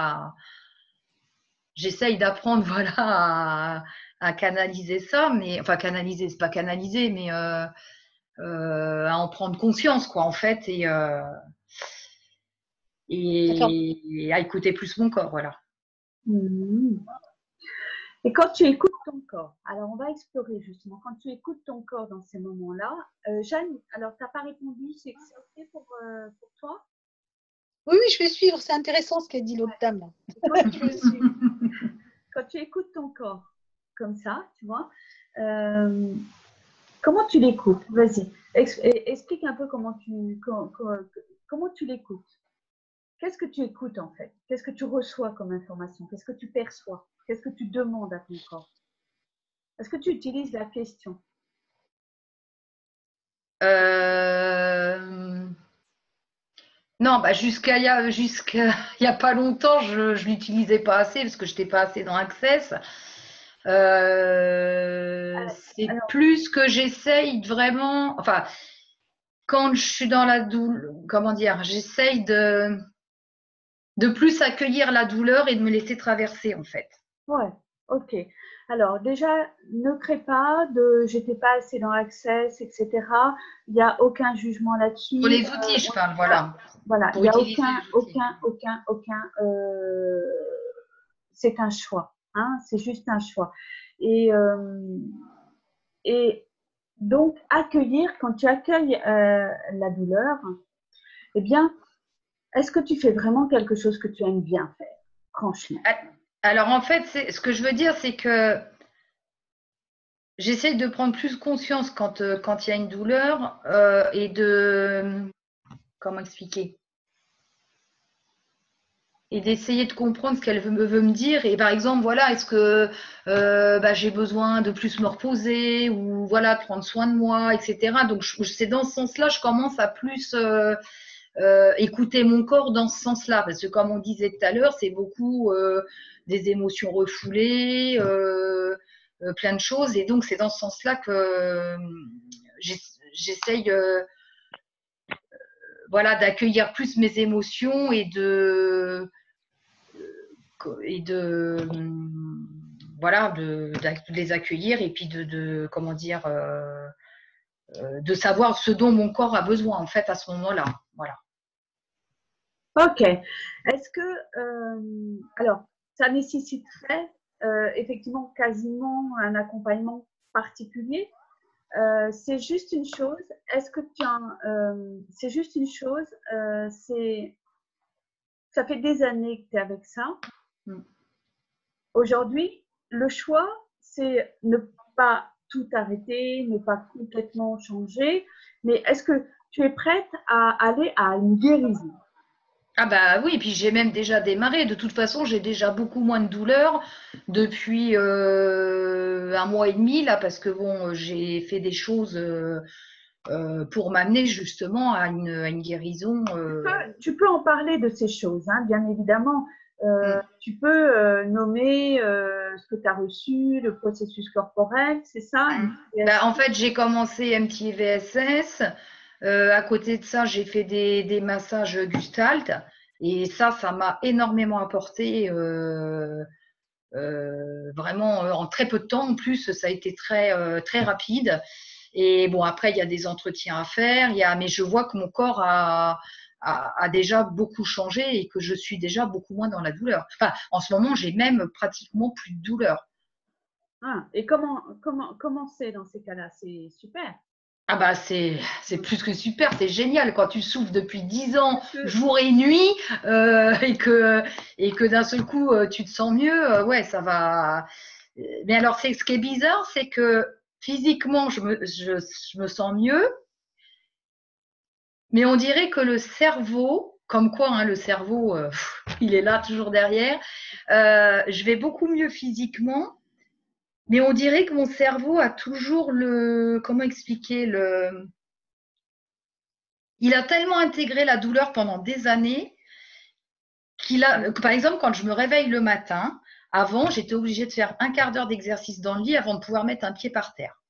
j'essaye d'apprendre, voilà, à canaliser ça, mais enfin, canaliser, c'est pas canaliser, mais à en prendre conscience, quoi, en fait, et à écouter plus mon corps, voilà. Et quand tu écoutes ton corps, alors on va explorer justement, quand tu écoutes ton corps dans ces moments-là, Jeanne, alors tu n'as pas répondu, c'est OK pour toi? Oui, oui, je vais suivre, c'est intéressant ce qu'a dit l'autre dame. Là. Je vais suivre. Quand tu écoutes ton corps comme ça, tu vois, comment tu l'écoutes? Vas-y, explique un peu comment tu l'écoutes. Qu'est-ce que tu écoutes en fait? Qu'est-ce que tu reçois comme information? Qu'est-ce que tu perçois? Qu'est-ce que tu demandes à ton corps? Est-ce que tu utilises la question? Non, bah jusqu'à il y a pas longtemps, je l'utilisais pas assez parce que je n'étais pas assez dans Access. C'est Alors, plus que j'essaye vraiment, enfin, quand je suis dans la douleur, comment dire, j'essaye de plus accueillir la douleur et de me laisser traverser en fait. ouais, ok. Alors déjà, ne crée pas de j'étais pas assez dans Access, etc. Il n'y a aucun jugement là-dessus. Pour les outils, je parle, voilà. Voilà, il Pour n'y a utiliser les outils. aucun. C'est un choix, hein, c'est juste un choix. Et donc accueillir, quand tu accueilles la douleur, eh bien, est-ce que tu fais vraiment quelque chose que tu aimes bien faire, franchement? Alors en fait, ce que je veux dire, c'est que j'essaye de prendre plus conscience quand il y a une douleur et de comment expliquer et d'essayer de comprendre ce qu'elle veut me dire. Et par exemple, voilà, est-ce que j'ai besoin de plus me reposer ou voilà, de prendre soin de moi, etc. Donc c'est dans ce sens-là, je commence à plus écouter mon corps dans ce sens-là, parce que comme on disait tout à l'heure, c'est beaucoup des émotions refoulées, plein de choses, et donc c'est dans ce sens-là que j'essaye voilà, d'accueillir plus mes émotions et de voilà, de les accueillir et puis comment dire de savoir ce dont mon corps a besoin en fait à ce moment-là. Voilà. Ok. Est-ce que, alors, ça nécessiterait effectivement quasiment un accompagnement particulier? C'est juste une chose. Est-ce que tu as, c'est juste une chose. Ça fait des années que tu es avec ça. Aujourd'hui, le choix, c'est ne pas tout arrêter, ne pas complètement changer. Mais est-ce que tu es prête à aller à une guérison? Ah bah oui, et puis j'ai même déjà démarré. De toute façon, j'ai déjà beaucoup moins de douleur depuis 1 mois et demi là, parce que bon, j'ai fait des choses pour m'amener justement à une guérison. Tu peux en parler de ces choses, hein, bien évidemment. Tu peux nommer ce que tu as reçu, le processus corporel, c'est ça? En fait, j'ai commencé MTVSS. À côté de ça, j'ai fait des massages Gestalt. Et ça m'a énormément apporté. Vraiment, en très peu de temps, en plus, ça a été très rapide. Et bon, après, il y a des entretiens à faire. Mais je vois que mon corps a déjà beaucoup changé et que je suis déjà beaucoup moins dans la douleur. Enfin, en ce moment, j'ai même pratiquement plus de douleur. Ah, et comment c'est dans ces cas-là? C'est super. Ah bah c'est plus que super, c'est génial quand tu souffres depuis 10 ans, jour et nuit, et que d'un seul coup tu te sens mieux, ouais, ça va. Mais alors ce qui est bizarre, c'est que physiquement je me sens mieux, mais on dirait que le cerveau, comme quoi hein, le cerveau, il est là toujours derrière, je vais beaucoup mieux physiquement, mais on dirait que mon cerveau a toujours comment expliquer il a tellement intégré la douleur pendant des années par exemple, quand je me réveille le matin, avant, j'étais obligée de faire un quart d'heure d'exercice dans le lit avant de pouvoir mettre un pied par terre.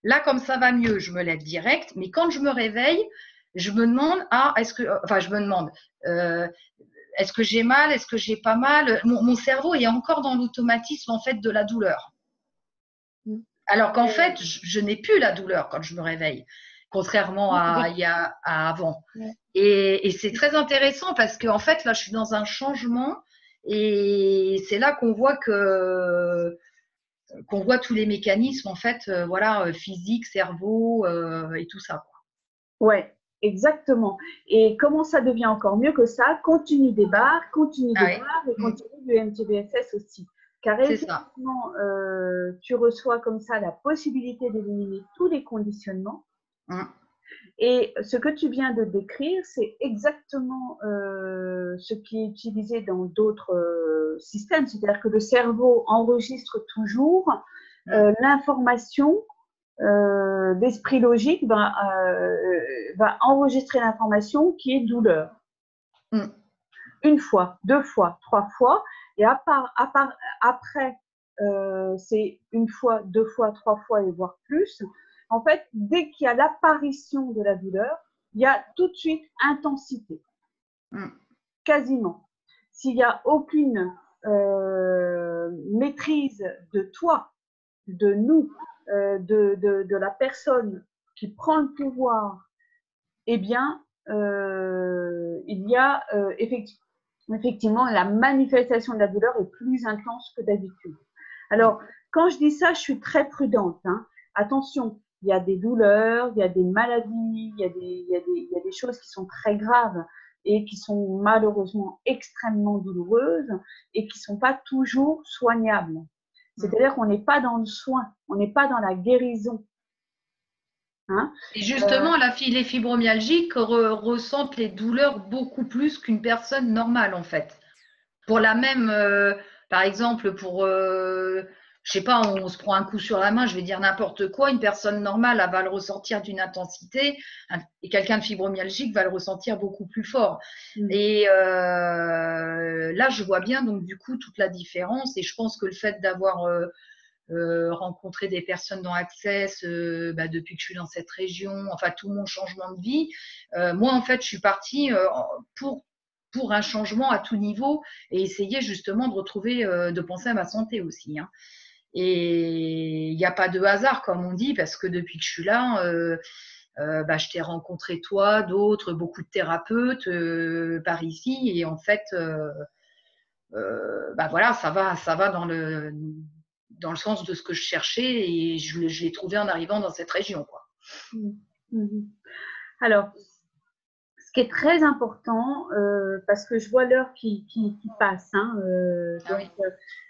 Là, comme ça va mieux, je me lève direct, mais quand je me réveille, je me demande, est-ce que j'ai mal, est-ce que j'ai pas mal? Mon cerveau est encore dans l'automatisme en fait de la douleur. Alors qu'en fait, je n'ai plus la douleur quand je me réveille, contrairement à avant. Et c'est très intéressant parce qu'en fait, là, je suis dans un changement et c'est là qu'on voit tous les mécanismes, en fait, physique, cerveau et tout ça. Ouais, exactement. Et comment ça devient encore mieux que ça? Continue des barres, continue des barres et continue du MTBSS aussi. Car effectivement, tu reçois comme ça la possibilité d'éliminer tous les conditionnements. Et ce que tu viens de décrire, c'est exactement ce qui est utilisé dans d'autres systèmes. C'est-à-dire que le cerveau enregistre toujours l'information d'esprit logique va enregistrer l'information qui est douleur. Une fois, deux fois, trois fois. Et après, c'est une fois, deux fois, trois fois et voire plus. En fait, dès qu'il y a l'apparition de la douleur, il y a tout de suite intensité. Quasiment. S'il n'y a aucune maîtrise de toi, de nous, de la personne qui prend le pouvoir, eh bien, il y a effectivement la manifestation de la douleur est plus intense que d'habitude. Alors, quand je dis ça, je suis très prudente. Hein. Attention, il y a des douleurs, il y a des maladies, il y a des choses qui sont très graves et qui sont malheureusement extrêmement douloureuses et qui ne sont pas toujours soignables. C'est-à-dire qu'on n'est pas dans le soin, on n'est pas dans la guérison. Hein et justement, les fibromyalgiques ressentent les douleurs beaucoup plus qu'une personne normale, en fait. Pour la même, par exemple, je sais pas, on se prend un coup sur la main, je vais dire n'importe quoi, une personne normale, elle va le ressentir d'une intensité, et quelqu'un de fibromyalgique va le ressentir beaucoup plus fort. Et là, je vois bien, donc, du coup, toute la différence, et je pense que le fait d'avoir rencontrer des personnes dans Access depuis que je suis dans cette région, enfin tout mon changement de vie. Moi, en fait, je suis partie pour un changement à tout niveau et essayer justement de retrouver, de penser à ma santé aussi. Hein. Et il n'y a pas de hasard, comme on dit, parce que depuis que je suis là, je t'ai rencontré toi, d'autres, beaucoup de thérapeutes par ici, et en fait, voilà, ça va dans le sens de ce que je cherchais et je l'ai trouvé en arrivant dans cette région. Quoi. Alors, ce qui est très important, parce que je vois l'heure qui passe, hein,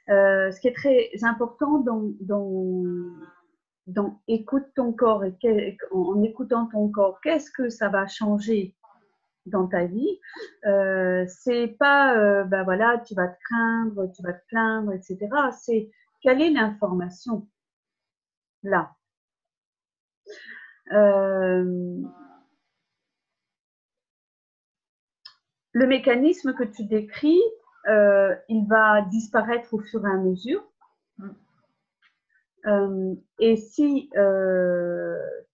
ce qui est très important dans écoute ton corps et en écoutant ton corps, qu'est-ce que ça va changer dans ta vie, c'est pas voilà, tu vas te craindre, tu vas te plaindre, etc. C'est quelle est l'information là. Le mécanisme que tu décris, il va disparaître au fur et à mesure. Et si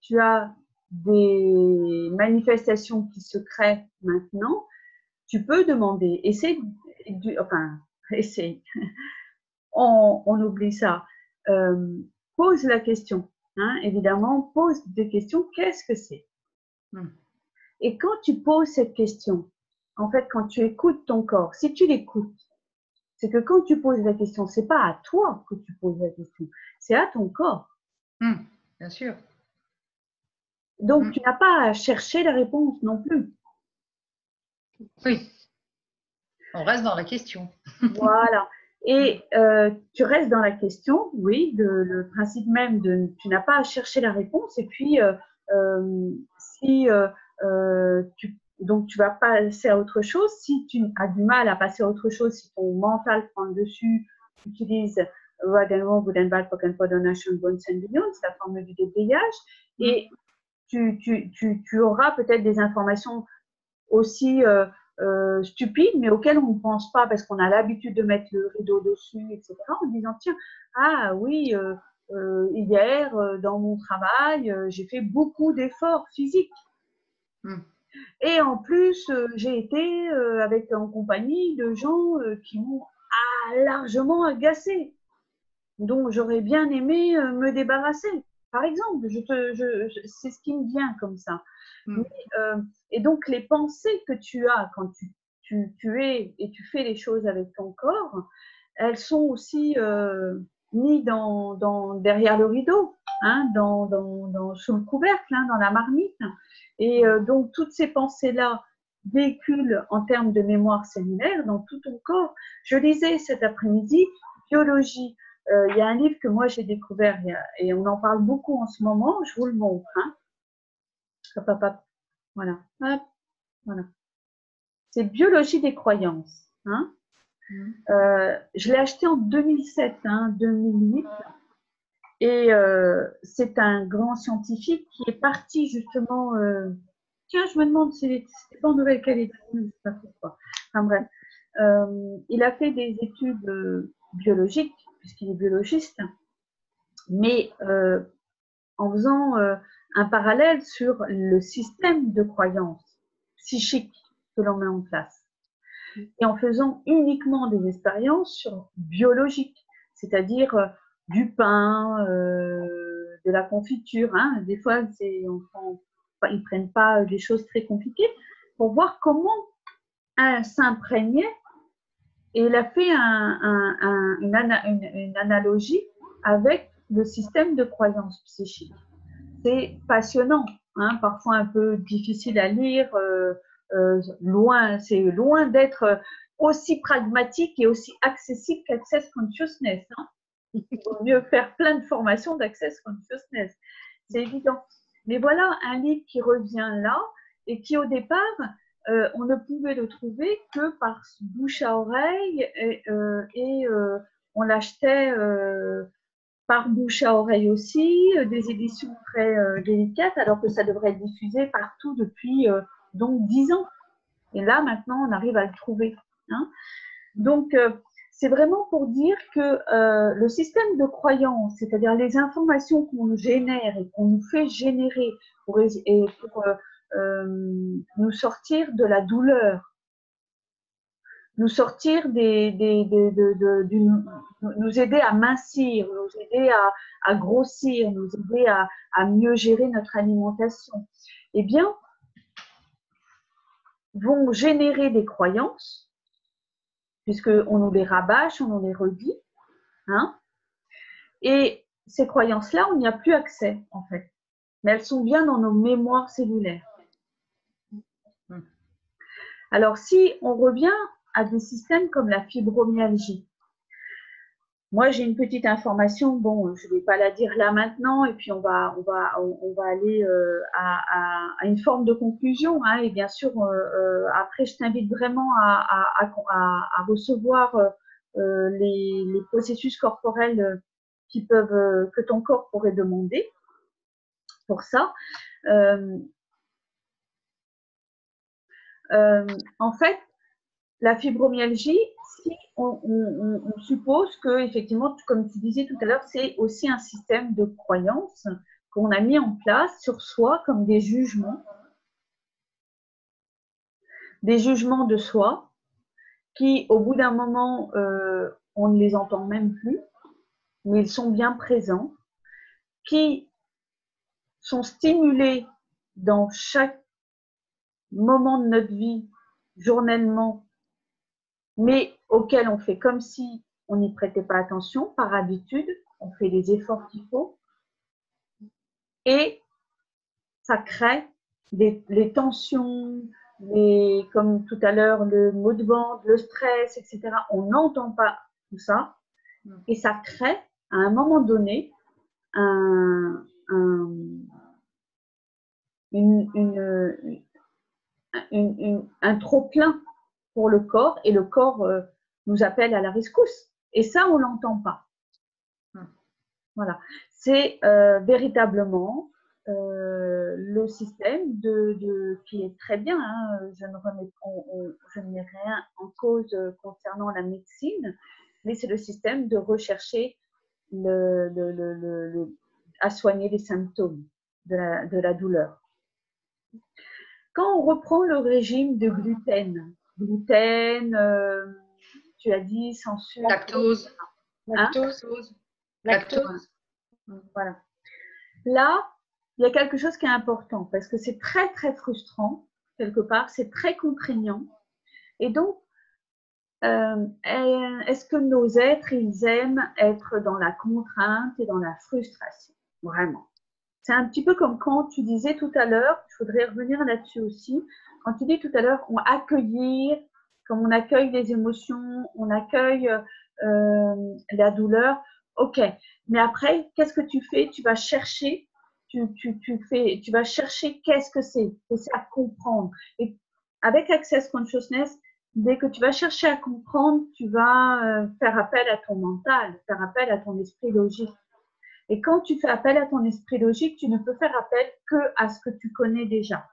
tu as des manifestations qui se créent maintenant, tu peux demander, essaye, on oublie ça, pose la question, hein, évidemment, pose des questions, qu'est-ce que c'est? Et quand tu poses cette question, en fait, quand tu écoutes ton corps, si tu l'écoutes, c'est que quand tu poses la question, c'est pas à toi que tu poses la question, c'est à ton corps. Bien sûr. Donc, tu n'as pas à chercher la réponse non plus. Oui. On reste dans la question. Voilà. Et tu restes dans la question, oui, le principe même de tu n'as pas à chercher la réponse. Et puis, si donc tu vas passer à autre chose, si tu as du mal à passer à autre chose, si ton mental prend le dessus, tu utilises Wagenmo, Budenbal, Pokenpodonation, Bonsen-Billon, c'est la formule du déblayage, et tu auras peut-être des informations aussi stupides, mais auxquelles on ne pense pas parce qu'on a l'habitude de mettre le rideau dessus, etc. En disant, tiens, ah oui, hier, dans mon travail, j'ai fait beaucoup d'efforts physiques. Et en plus, j'ai été en compagnie de gens qui m'ont largement agacée, dont j'aurais bien aimé me débarrasser. Par exemple, c'est ce qui me vient comme ça. Mais, et donc, les pensées que tu as quand tu es et tu fais les choses avec ton corps, elles sont aussi mises derrière le rideau, hein, sous le couvercle, hein, dans la marmite. Et donc, toutes ces pensées-là véhiculent en termes de mémoire cellulaire dans tout ton corps. Je lisais cet après-midi, biologie. Il y a un livre que moi j'ai découvert et on en parle beaucoup en ce moment, je vous le montre. Hein. Hop, hop, hop. Voilà. Hop. Voilà. C'est Biologie des croyances. Hein. Je l'ai acheté en 2007, hein, 2008. Et c'est un grand scientifique qui est parti justement. Tiens, je me demande si c'est pas en Nouvelle-Calédonie, je ne sais pas pourquoi. Enfin bref. Il a fait des études biologiques, puisqu'il est biologiste, mais en faisant un parallèle sur le système de croyances psychiques que l'on met en place et en faisant uniquement des expériences biologiques, c'est-à-dire du pain, de la confiture. Hein. Des fois, ils ne prennent pas des choses très compliquées pour voir comment s'imprégner. Et il a fait une analogie avec le système de croyances psychiques. C'est passionnant, hein, parfois un peu difficile à lire, c'est loin d'être aussi pragmatique et aussi accessible qu'Access Consciousness. Hein. Il vaut mieux faire plein de formations d'Access Consciousness, c'est évident. Mais voilà un livre qui revient là et qui au départ, on ne pouvait le trouver que par bouche à oreille et on l'achetait par bouche à oreille aussi, des éditions très délicates, alors que ça devrait être diffusé partout depuis donc 10 ans. Et là, maintenant, on arrive à le trouver. Hein. Donc, c'est vraiment pour dire que le système de croyance, c'est-à-dire les informations qu'on génère et qu'on nous fait générer pour nous sortir de la douleur, nous sortir nous aider à mincir, nous aider à grossir, nous aider à mieux gérer notre alimentation, eh bien, vont générer des croyances, puisqu'on nous les rabâche, on nous les redit, hein, et ces croyances-là, on n'y a plus accès, en fait, mais elles sont bien dans nos mémoires cellulaires. Alors, si on revient à des systèmes comme la fibromyalgie, moi, j'ai une petite information, bon, je ne vais pas la dire là maintenant, et puis on va aller à une forme de conclusion, hein, et bien sûr, après, je t'invite vraiment à recevoir les processus corporels que ton corps pourrait demander pour ça. En fait, la fibromyalgie, si on suppose que, effectivement, comme tu disais tout à l'heure, c'est aussi un système de croyance qu'on a mis en place sur soi comme des jugements de soi qui, au bout d'un moment, on ne les entend même plus, mais ils sont bien présents, qui sont stimulés dans chaque moment de notre vie, journellement, mais auxquels on fait comme si on n'y prêtait pas attention, par habitude, on fait les efforts qu'il faut, et ça crée les tensions, comme tout à l'heure, le mot de vente, le stress, etc. On n'entend pas tout ça, et ça crée, à un moment donné, un trop-plein pour le corps, et le corps nous appelle à la rescousse. Et ça, on ne l'entend pas. Voilà. C'est véritablement le système qui est très bien. Hein. Je ne mets rien en cause concernant la médecine, mais c'est le système de rechercher à soigner les symptômes de la douleur. Quand on reprend le régime de gluten, tu as dit sans sucre, lactose, lactose. Voilà. Là, il y a quelque chose qui est important parce que c'est très très frustrant quelque part, c'est très contraignant. Et donc, est-ce que nos êtres, ils aiment être dans la contrainte et dans la frustration? Vraiment. C'est un petit peu comme quand tu disais tout à l'heure, je voudrais revenir là-dessus aussi, quand tu dis tout à l'heure, accueillir, comme on accueille les émotions, on accueille la douleur, ok. Mais après, qu'est-ce que tu fais? Tu vas chercher, tu vas chercher qu'est-ce que c'est à comprendre. Et avec Access Consciousness, dès que tu vas chercher à comprendre, tu vas faire appel à ton mental, faire appel à ton esprit logique. Et quand tu fais appel à ton esprit logique, tu ne peux faire appel que à ce que tu connais déjà.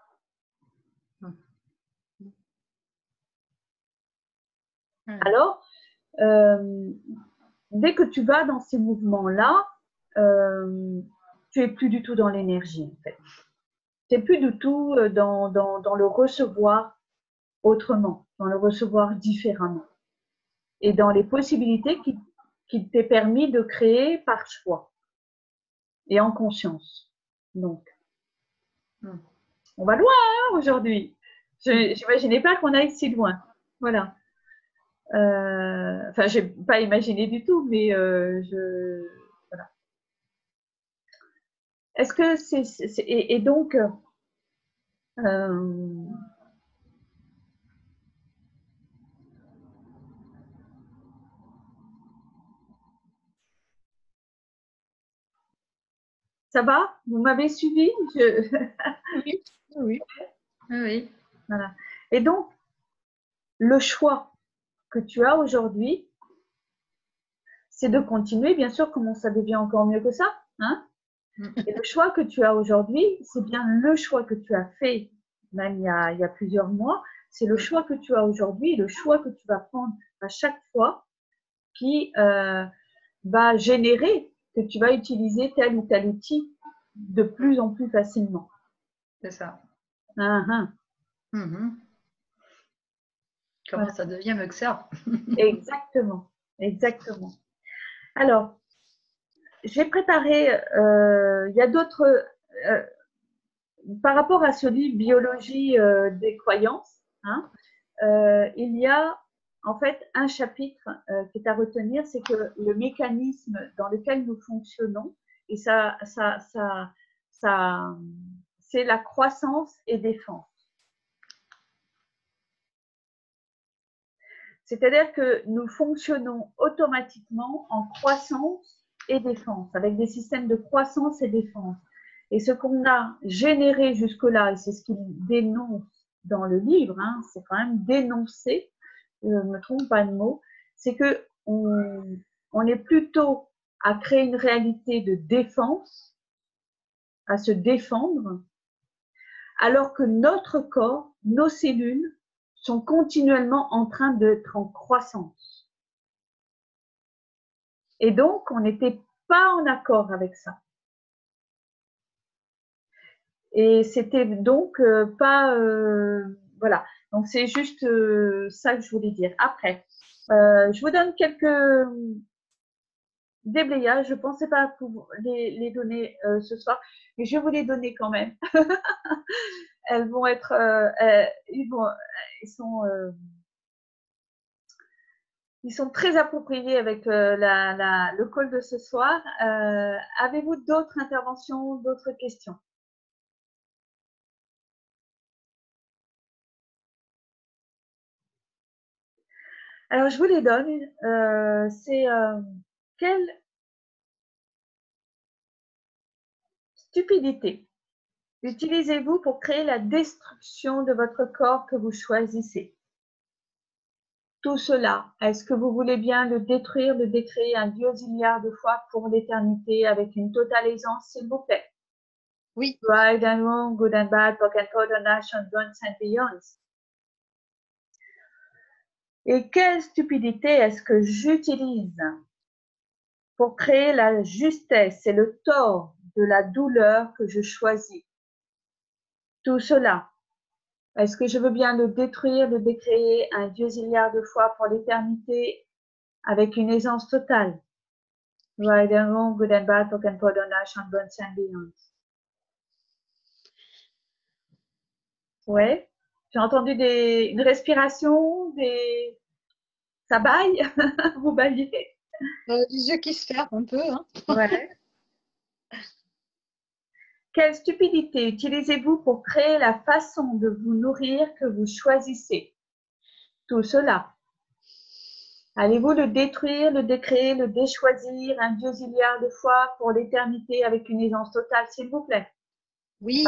Alors, dès que tu vas dans ces mouvements-là, tu n'es plus du tout dans l'énergie, en fait. Tu n'es plus du tout dans le recevoir autrement, dans le recevoir différemment. Et dans les possibilités qui t'est permis de créer par choix et en conscience. Donc, on va loin hein, aujourd'hui. Je n'imaginais pas qu'on aille si loin. Voilà. Enfin, je n'ai pas imaginé du tout, mais voilà. Est-ce que et donc, ça va? Vous m'avez suivi? Oui. Voilà. Et donc, le choix que tu as aujourd'hui, c'est de continuer, bien sûr, comment ça devient encore mieux que ça, hein? Et le choix que tu as aujourd'hui, c'est bien le choix que tu as fait, même il y a plusieurs mois, c'est le choix que tu as aujourd'hui, le choix que tu vas prendre à chaque fois qui va générer que tu vas utiliser tel ou tel outil de plus en plus facilement. C'est ça. Comment voilà. Ça devient mieux que ça. Exactement, exactement. Alors, j'ai préparé, il y a d'autres, par rapport à ce livre Biologie des croyances, hein, il y a en fait un chapitre qui est à retenir, c'est que le mécanisme dans lequel nous fonctionnons, et c'est la croissance et défense. C'est-à-dire que nous fonctionnons automatiquement en croissance et défense, avec des systèmes de croissance et défense. Et ce qu'on a généré jusque-là, et c'est ce qu'il dénonce dans le livre, hein, c'est quand même dénoncé, je ne me trompe pas de mot, c'est qu'on est plutôt à créer une réalité de défense, à se défendre, alors que notre corps, nos cellules, sont continuellement en train d'être en croissance. Et donc, on n'était pas en accord avec ça. Et c'était donc pas... voilà. Donc, c'est juste ça que je voulais dire. Après, je vous donne quelques déblayages. Je ne pensais pas pouvoir les donner ce soir, mais je vais vous les donner quand même. Elles vont être... ils sont très appropriés avec le call de ce soir. Avez-vous d'autres interventions, d'autres questions? Alors, je vous les donne. C'est quelle stupidité utilisez-vous pour créer la destruction de votre corps que vous choisissez? Tout cela, est-ce que vous voulez bien le détruire, le décréer un diosmilliard de fois pour l'éternité avec une totale aisance, s'il vous plaît? Oui. Right and wrong, good and bad, poke and pot, nation, guns and beyonds. Et quelle stupidité est-ce que j'utilise pour créer la justesse et le tort de la douleur que je choisis? Tout cela, est-ce que je veux bien le détruire, le décréer un diosmilliard de fois pour l'éternité avec une aisance totale? Right and wrong, good and bad, poke and pot, nation, guns and beyonds. Ouais, j'ai entendu une respiration, ça baille, vous baillez. Les yeux qui se ferment un peu. Hein. Ouais. Quelle stupidité utilisez-vous pour créer la façon de vous nourrir que vous choisissez? Tout cela. Allez-vous le détruire, le décréer, le déchoisir un diosmilliard de fois pour l'éternité avec une aisance totale, s'il vous plaît? Oui.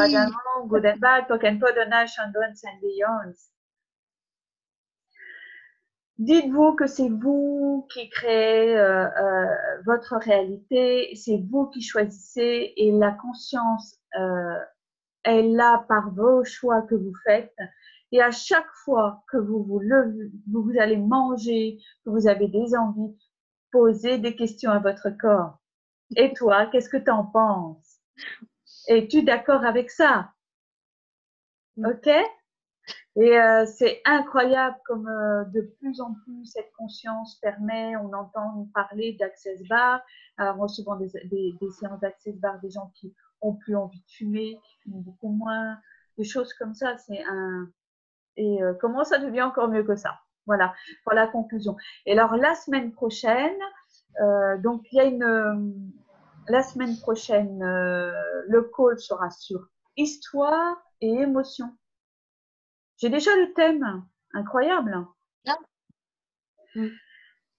Good and bad, poke and pot, nation, guns and beyonds. Dites-vous que c'est vous qui créez votre réalité, c'est vous qui choisissez et la conscience est là par vos choix que vous faites. Et à chaque fois que vous vous levez, vous allez manger, que vous avez des envies, posez des questions à votre corps. Et toi, qu'est-ce que tu en penses? Es-tu d'accord avec ça? Ok? Et c'est incroyable comme de plus en plus cette conscience permet, on entend parler d'Access Bar. Alors moi, souvent des séances d'Access Bar, des gens qui ont plus envie de fumer, qui fument beaucoup moins, des choses comme ça. Et comment ça devient encore mieux que ça? Voilà, pour la conclusion. Et alors la semaine prochaine, donc il y a la semaine prochaine, le call sera sur histoire et émotion. J'ai déjà le thème, incroyable. Ah.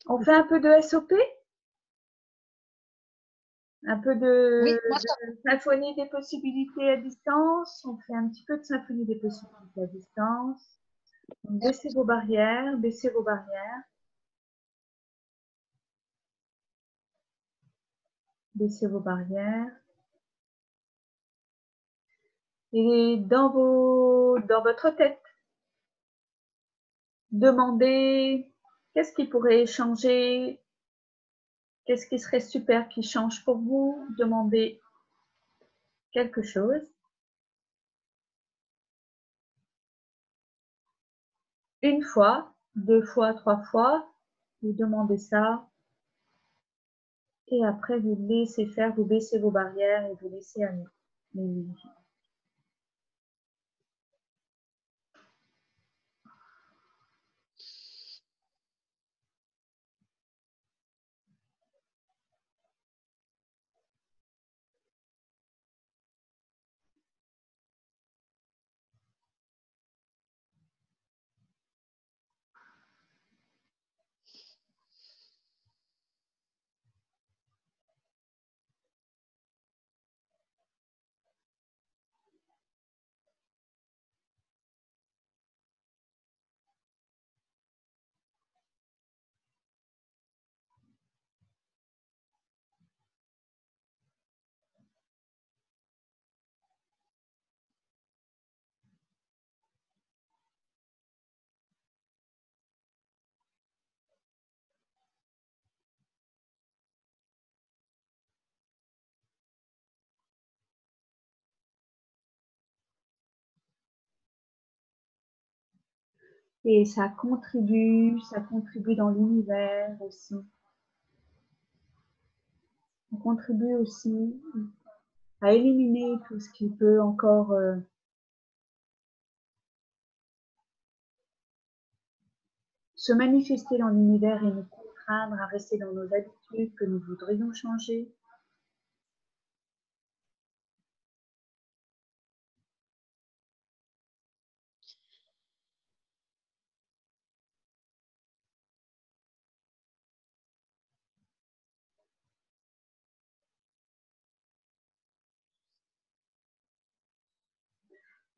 On fait un peu de SOP, un peu de symphonie des possibilités à distance. On fait un petit peu de symphonie des possibilités à distance. Donc, baissez vos barrières, baissez vos barrières. Baissez vos barrières. Et dans votre tête, demandez qu'est-ce qui pourrait changer, qu'est-ce qui serait super qui change pour vous. Demandez quelque chose. Une fois, deux fois, trois fois, vous demandez ça. Et après, vous laissez faire, vous baissez vos barrières et vous laissez aller. Et ça contribue dans l'univers aussi. On contribue aussi à éliminer tout ce qui peut encore se manifester dans l'univers et nous contraindre à rester dans nos habitudes que nous voudrions changer.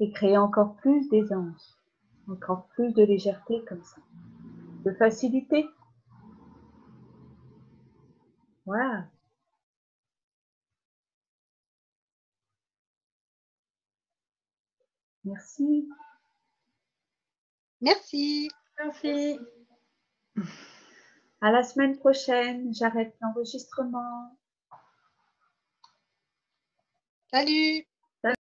Et créer encore plus d'aisance, encore plus de légèreté comme ça, de facilité. Voilà. Merci. Merci. Merci. À la semaine prochaine. J'arrête l'enregistrement. Salut.